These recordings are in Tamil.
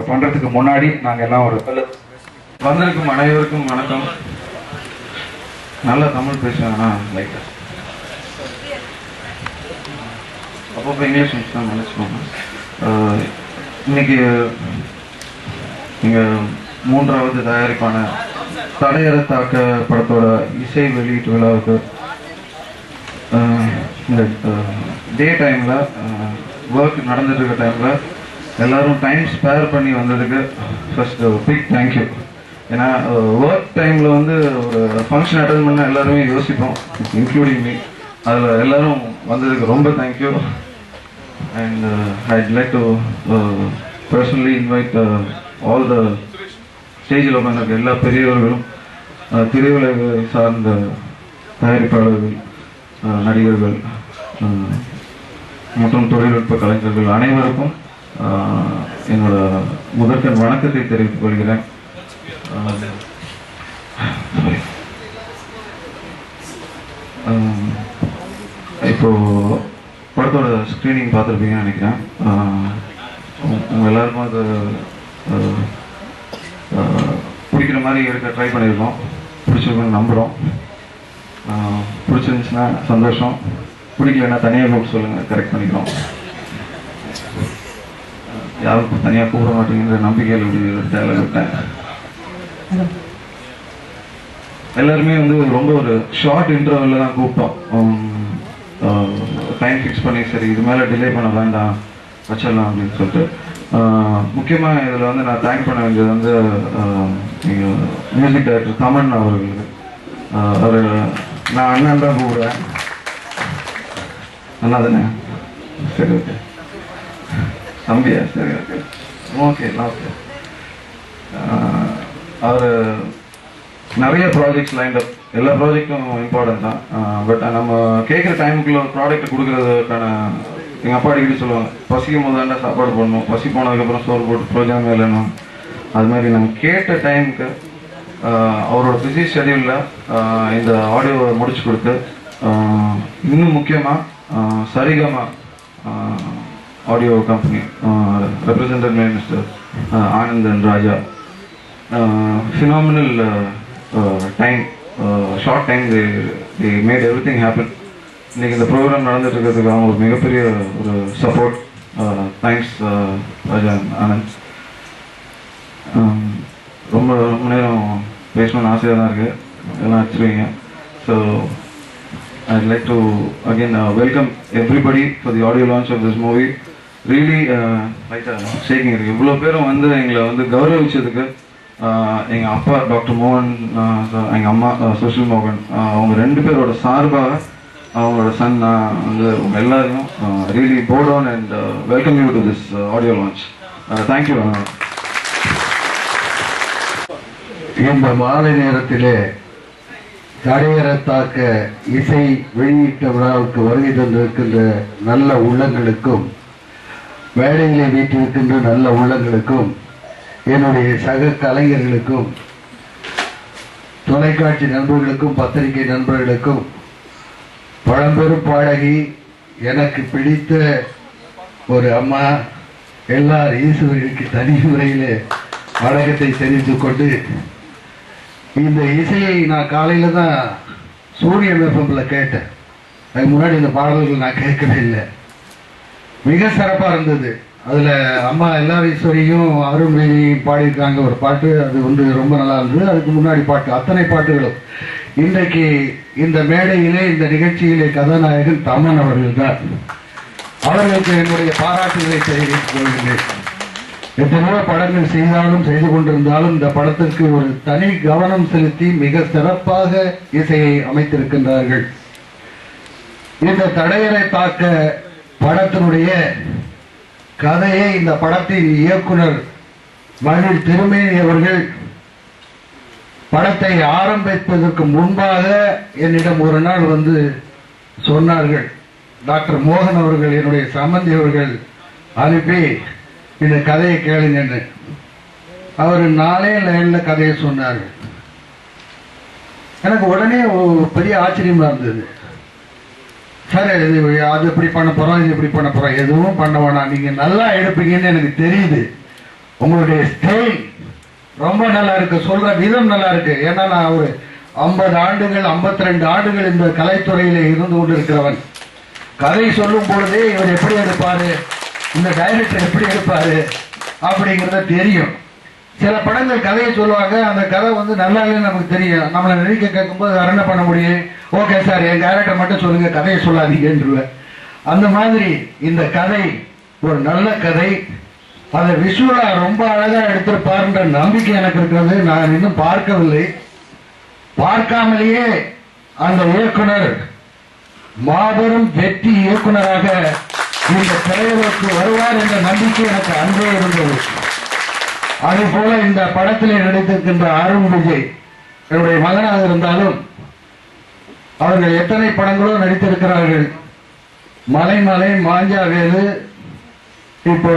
பண்றதுக்கு முன்னாடி நாங்கள் எல்லாம் ஒரு வந்திருக்கும் அனைவருக்கும் வணக்கம். நல்லா தமிழ் பேசுவேன்னா லைட்டாக அப்பப்போ இங்கிலீஷ் தான் நினச்சிக்கோங்க. இன்னைக்கு நீங்கள் மூன்றாவது தயாரிப்பான தடையற தாக்க படத்தோட இசை வெளியீட்டு விழாவுக்கு இந்த டே டைமில் ஒர்க் நடந்துட்டு இருக்க டைமில் எல்லாரும் டைம் ஸ்பேர் பண்ணி வந்ததுக்கு ஃபர்ஸ்ட் பிக் தேங்க்யூ. ஏன்னா ஒர்க் டைமில் வந்து ஒரு ஃபங்க்ஷன் அட்டன் பண்ண எல்லாருமே யோசிப்போம், இன்க்ளூடிங் மீ. அதில் எல்லாரும் வந்ததுக்கு ரொம்ப thank you. And I'd like to personally invite all the ஸ்டேஜில் உட்காந்துருக்க எல்லா பெரியவர்களும், திரையுலகை சார்ந்த தயாரிப்பாளர்கள், நடிகர்கள் மற்றும் தொழில்நுட்ப கலைஞர்கள் அனைவருக்கும் என்னோட முதற்கண் வணக்கத்தை தெரிவித்துக் கொள்கிறேன். இப்போ படத்தோட ஸ்க்ரீனிங் பார்த்துருப்பீங்கன்னு நினைக்கிறேன். உங்கள் எல்லாருக்கும் அது பிடிக்கிற மாதிரி எடுக்க ட்ரை பண்ணியிருக்கோம். பிடிச்சிருக்கோன்னு நம்புகிறோம். பிடிச்சிருந்துச்சுன்னா சந்தோஷம், பிடிக்கலன்னா தனியாக கூப்பிட்டு சொல்லுங்கள், கரெக்ட் பண்ணிக்கிறோம். யாருக்கும் தனியாக கூப்பிட மாட்டேங்கிற நம்பிக்கையில் இப்படி தேவை விட்டேன். எல்லாருமே வந்து ரொம்ப ஒரு ஷார்ட் இன்டர்வெல்ல தான் கூப்பிட்டோம். டைம் ஃபிக்ஸ் பண்ணி சரி இது மேலே டிலே பண்ண வேண்டாம் வச்சிடலாம் அப்படின்னு சொல்லிட்டு. முக்கியமாக இதில் வந்து நான் தேங்க் பண்ண வேண்டியது வந்து எங்கள் மியூசிக் டைரக்டர் தமன் அவர்களுக்கு. அவர் நான் அண்ணன் தான் கூப்பிடுவேன். நல்லா தானே? சரி, ஓகே. தம்பியா? சரி, ஓகே ஓகே ஓகே. அவர் நிறைய ப்ராஜெக்ட்ஸ் லைண்ட் அப், எல்லா ப்ராஜெக்டும் இம்பார்ட்டன்ட் தான். பட் நம்ம கேட்குற டைமுக்குள்ள ஒரு ப்ராடக்ட் கொடுக்கறதுக்கான எங்கள் அப்பா அடிக்கடி சொல்லுவாங்க, பசிக்கும் போது தாண்டா சாப்பாடு போடணும், பசி போனதுக்கப்புறம் சோறு போட்டு ப்ரோஜனமே இல்லைன்னு. அது மாதிரி நம்ம கேட்ட டைமுக்கு அவரோட பிஸி ஷெடியூலில் இந்த ஆடியோவை முடிச்சு கொடுத்து, இன்னும் முக்கியமாக Saregama audio company represented by Mr. Anand and Raja, phenomenal time, short time they made everything happen. இன்னைக்கு இந்த ப்ரோக்ராம் நடந்துட்டு இருக்கிறதுக்கு அவங்க ஒரு மிகப்பெரிய ஒரு சப்போர்ட். தேங்க்ஸ் ராஜா, ஆனந்த். ரொம்ப நேரம் பேசணும்னு ஆசையாக தான் இருக்குது, எல்லாம் வச்சுருவீங்க. So I'd like to again welcome everybody for the audio launch of this movie. Really shaking இருக்குது. இவ்வளோ பேரும் வந்து எங்களை வந்து கௌரவிச்சதுக்கு எங்கள் அப்பா டாக்டர் மோகன், எங்கள் அம்மா சுஷில் மோகன், அவங்க ரெண்டு பேரோட சார்பாக அவங்களோட சன் வந்து உங்கள் எல்லாரையும் really board on and welcome you to this audio launch. Thank you. இந்த மாலை நேரத்திலே தடையற தாக்க இசை வெளியீட்ட விழாவுக்கு வருகை தந்திருக்கின்ற நல்ல உள்ளங்களுக்கும், வேலைகளை வீட்டிருக்கின்ற நல்ல உள்ளங்களுக்கும், என்னுடைய சக கலைஞர்களுக்கும், தொலைக்காட்சி நண்பர்களுக்கும், பத்திரிகை நண்பர்களுக்கும், பழம்பெரும் பாடகி, எனக்கு பிடித்த ஒரு அம்மா, எல்லார் ஈஸ்வரிக்கு தனி முறையிலே வணக்கத்தை தெரிவித்துக் கொண்டு, இந்த இசையை நான் காலையில் தான் சூரியன் எஃப்எம்ல கேட்டேன். அதுக்கு முன்னாடி இந்த பாடல்கள் நான் கேட்கவே இல்லை. மிக சிறப்பாக இருந்தது. அதில் அம்மா எல்லார் ஈஸ்வரியும் அருண்மொழியும் பாடியிருக்காங்க ஒரு பாட்டு, அது வந்து ரொம்ப நல்லா இருந்தது. அதுக்கு முன்னாடி பாட்டு, அத்தனை பாட்டுகளும். இன்றைக்கு இந்த மேடையிலே, இந்த நிகழ்ச்சியிலே கதாநாயகன் தமன் அவர்கள் தான். அவர்களுக்கு என்னுடைய பாராட்டுகளை தெரிவித்துக் கொள்கிறேன். எத்தனையோ படங்கள் செய்தாலும் செய்து கொண்டிருந்தாலும் இந்த படத்திற்கு ஒரு தனி கவனம் செலுத்தி மிக சிறப்பாக இசையை அமைத்திருக்கின்றார்கள். இந்த தடையறை தாக்க படத்தினுடைய கதையை இந்த படத்தின் இயக்குனர் மகிழ் திருமேனி அவர்கள் படத்தை ஆரம்பிப்பதற்கு முன்பாக என்னிடம் ஒரு நாள் வந்து சொன்னார்கள். டாக்டர் மோகன் அவர்கள், என்னுடைய சம்பந்தி அவர்கள் அனுப்பி இந்த கதையை கேளுங்கன்னு. அவர் 4 லைன்ல கதையை சொன்னார்கள். எனக்கு உடனே பெரிய ஆச்சரியமா இருந்தது. சார் இது அது இப்படி பண்ண போகிறோம், இது இப்படி பண்ண போகிறோம், எதுவும் பண்ண வேணாம், நீங்கள் நல்லா எடுப்பீங்கன்னு எனக்கு தெரியுது. உங்களுடைய ஸ்டைல் ரொம்ப நல்லா இருக்கு, சொல்ற விதம் நல்லா இருக்கு. ஏன்னா நான் ஒரு 50 ஆண்டுகள் 52 ஆண்டுகள் இந்த கலைத்துறையில இருந்து கொண்டிருக்கிறவன். கதை சொல்லும் பொழுதே இவர் எப்படி எடுப்பாரு, இந்த டைரக்டர் எப்படி எடுப்பாரு அப்படிங்கிறத தெரியும். சில படங்கள் கதையை சொல்லுவாங்க, அந்த கதை வந்து நல்லா இல்லைன்னு நமக்கு தெரியும். நம்மளை நடிக்க கேட்கும்போது வேற என்ன பண்ண முடியும், ஓகே சார் என் டைரக்டர் மட்டும் சொல்லுங்க, கதையை சொல்லாதீங்கன்றுவேன். அந்த மாதிரி இந்த கதை ஒரு நல்ல கதை. அதை விஷுவலா ரொம்ப அழகா எடுத்திருப்பாருன்ற நம்பிக்கை எனக்கு இருக்கிறது. நான் இன்னும் பார்க்கவில்லை. பார்க்காமலேயே அந்த இயக்குனர் மாபெரும் வெற்றி இயக்குனராக இந்த திரையுலகுக்கு வருவார் என்ற நம்பிக்கை எனக்கு அன்றே இருந்தது. அதே போல இந்த படத்திலே நடித்திருக்கின்ற அருண் விஜய் என்னுடைய மகனாக இருந்தாலும் அவர்கள் எத்தனை படங்களும் நடித்திருக்கிறார்கள். மலைமலை, மாஞ்சாவேலு, இப்போ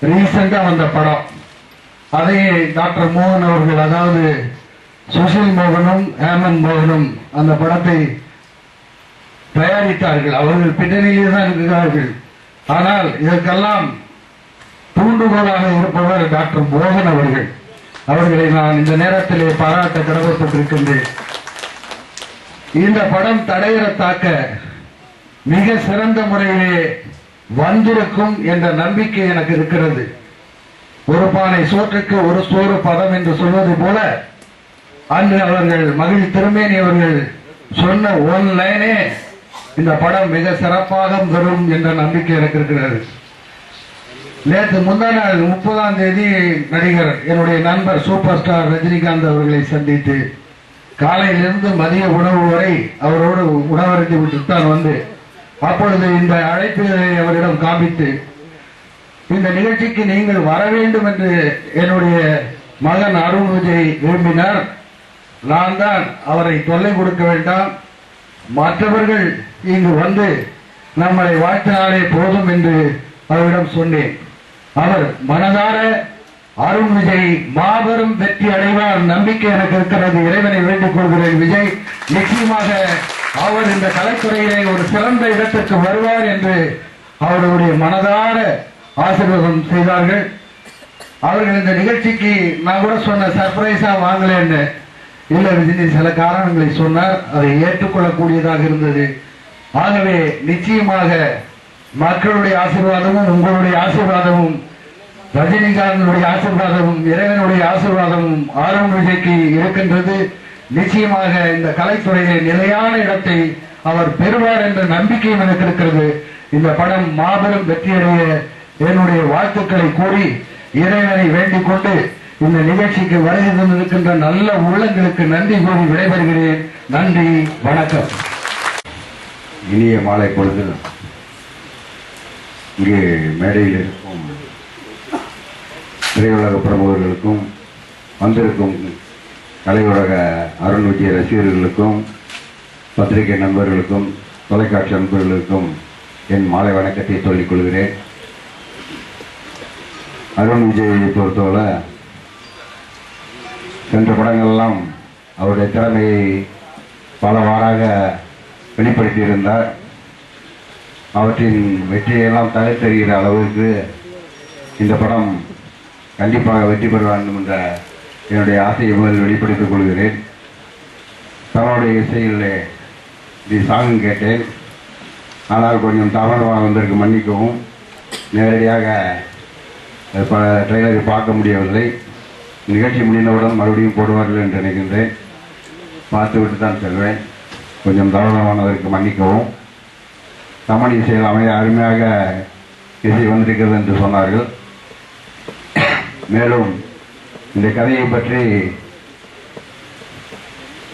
ரீசெண்டா வந்த படம், அதை டாக்டர் மோகன் அவர்கள், அதாவது சுஷில் மோகனும் ஹேமந்த் மோகனும் அந்த படத்தை தயாரித்தார்கள். அவர்கள் பின்னணியிலே தான் இருக்கிறார்கள். ஆனால் இதற்கெல்லாம் தூண்டுகோலாக இருப்பவர் டாக்டர் மோகன் அவர்கள். அவர்களை நான் இந்த நேரத்திலே பாராட்ட கடமைப்பட்டிருக்கின்றேன். இந்த படம் தடையற தாக்க மிக சிறந்த முறையிலே வந்திருக்கும் என்ற நம்பிக்கை எனக்கு இருக்கிறது. ஒரு பானை சோற்றுக்கு ஒரு சோறு பதம் என்று சொல்வது போல அன்று அவர்கள் மகிழ் திருமேனி அவர்கள் சொன்ன ஒன் லைனே இந்த படம் மிக சிறப்பாக வரும் என்ற நம்பிக்கை எனக்கு இருக்கிறது. நேற்று முந்தா நாள் 30ஆம் தேதி நடிகர் என்னுடைய நண்பர் சூப்பர் ஸ்டார் ரஜினிகாந்த் அவர்களை சந்தித்து காலையிலிருந்து மதிய உணவு வரை அவரோடு உணவருந்தி விட்டு தான் வந்து, அப்பொழுது இந்த அழைப்புகளை அவரிடம் காண்பித்து, இந்த நிகழ்ச்சிக்கு நீங்கள் வர வேண்டும் என்று என்னுடைய மகன் அருண் விஜய் விரும்பினார். நான் தான் அவரை தொல்லை கொடுக்க வேண்டாம், மற்றவர்கள் இங்கு வந்து நம்மளை வாழ்த்தினாலே போதும் என்று அவரிடம் சொன்னேன். அவர் மனதார அருண் விஜய் மாபெரும் வெற்றி அடைவார் நம்பிக்கை எனக்கு இருக்கிறது. இறைவனை வேண்டிக் கொள்கிறேன். விஜய் நிச்சயமாக அவர் இந்த கலைத்துறையிலே ஒரு சிறந்த இடத்திற்கு வருவார் என்று அவருடைய மனதார ஆசீர்வாதம் செய்தார்கள். அவர்கள் இந்த நிகழ்ச்சிக்கு நான் கூட சொன்ன சர்ப்ரைஸா வாங்கலன்னு, இல்ல விஜய் சில காரணங்களை சொன்னார், அதை ஏற்றுக்கொள்ளக்கூடியதாக இருந்தது. ஆகவே நிச்சயமாக மக்களுடைய ஆசீர்வாதமும் உங்களுடைய ஆசீர்வாதமும் ரஜினிகாந்தனுடைய ஆசீர்வாதமும் இறைவனுடைய ஆசீர்வாதமும் அருண் விஜய்க்கு இருக்கின்றது. நிச்சயமாக இந்த கலைத்துறையிலே நிலையான இடத்தை அவர் பெறுவார் என்ற நம்பிக்கையும் எனக்கு இருக்கிறது. இந்த படம் மாபெரும் வெற்றியடைய என்னுடைய வாழ்த்துக்களை கூறி இறைவனை வேண்டிக் கொண்டு இந்த நிகழ்ச்சிக்கு வருகை தந்திருக்கின்ற நல்ல உள்ளங்களுக்கு நன்றி கூறி விடைபெறுகிறேன். நன்றி, வணக்கம். இனிய மாலை பொழுது இங்கே மேடையில் இருக்கும் திரையுலக பிரமுகர்களுக்கும் வந்திருக்கும் கலையுலக அருண் விஜய் ரசிகர்களுக்கும் பத்திரிகை நண்பர்களுக்கும் தொலைக்காட்சி நண்பர்களுக்கும் என் மாலை வணக்கத்தை சொல்லிக் கொள்கிறேன். அருண் விஜயை பொறுத்தவரை சென்ற படங்கள்லாம் அவருடைய திறமையை பலவாறாக வெளிப்படுத்தியிருந்தார். அவற்றின் வெற்றியெல்லாம் தகர்த்தெறிகிற அளவிற்கு இந்த படம் கண்டிப்பாக வெற்றி பெற வேண்டும் என்ற என்னுடைய ஆசையை முதல் வெளிப்படுத்திக் கொள்கிறேன். தன்னுடைய இசையில் தி சாங் கேட்டேன், ஆனால் கொஞ்சம் தாமதமாக வந்திருக்கு, மன்னிக்கவும். நேரடியாக ட்ரெய்லரை பார்க்க முடியவில்லை. நிகழ்ச்சி முடிந்தவுடன் மறுபடியும் போடுவார்கள் என்று நினைக்கின்றேன். பார்த்துவிட்டு தான் செல்வேன். கொஞ்சம் தாமதமானதற்கு மன்னிக்கவும். தமன் இசையில் அமைய அருமையாக இசை வந்திருக்கிறது என்று சொன்னார்கள். மேலும் இந்த கதையை பற்றி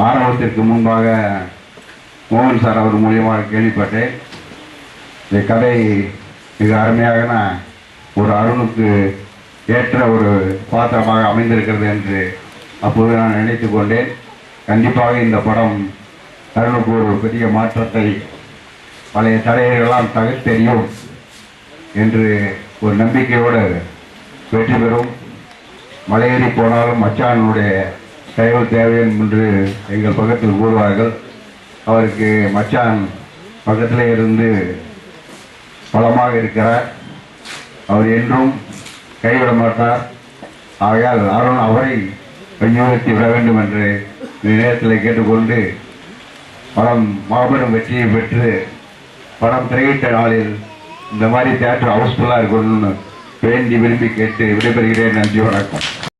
ஆரம்பத்திற்கு முன்பாக மோகன் சார் அவர் மூலியமாக கேள்விப்பட்டேன். இந்த கதை மிக அருமையாக ஒரு அருணுக்கு ஏற்ற ஒரு பாத்திரமாக அமைந்திருக்கிறது என்று அப்போது நான் நினைத்து கொண்டேன். கண்டிப்பாக இந்த படம் அருணுக்கு ஒரு பெரிய மாற்றத்தை, பழைய தடையெல்லாம் தகர்த்தெறியும் என்று ஒரு நம்பிக்கையோடு வெற்றி பெறும். மலையேறி போனாலும் மச்சானுடைய தயவு தேவை என்று எங்கள் பக்கத்தில் கூறுவார்கள். அவருக்கு மச்சான் பக்கத்திலே இருந்து பலமாக இருக்கிறார். அவர் என்றும் கைவிட மாட்டார். ஆகையால் அருண் அவரை வலியுறுத்தி விட வேண்டும் என்று இந்த நேரத்தில் கேட்டுக்கொண்டு படம் மாபெரும் வெற்றியை பெற்று படம் திரையிட்ட நாளில் இந்த மாதிரி தியேட்டர் ஹவுஸ்ஃபுல்லாக இருக்கணும்னு வேண்டி விரும்பி கேட்டு விடைபெறுகிறேன். நன்றி, வணக்கம்.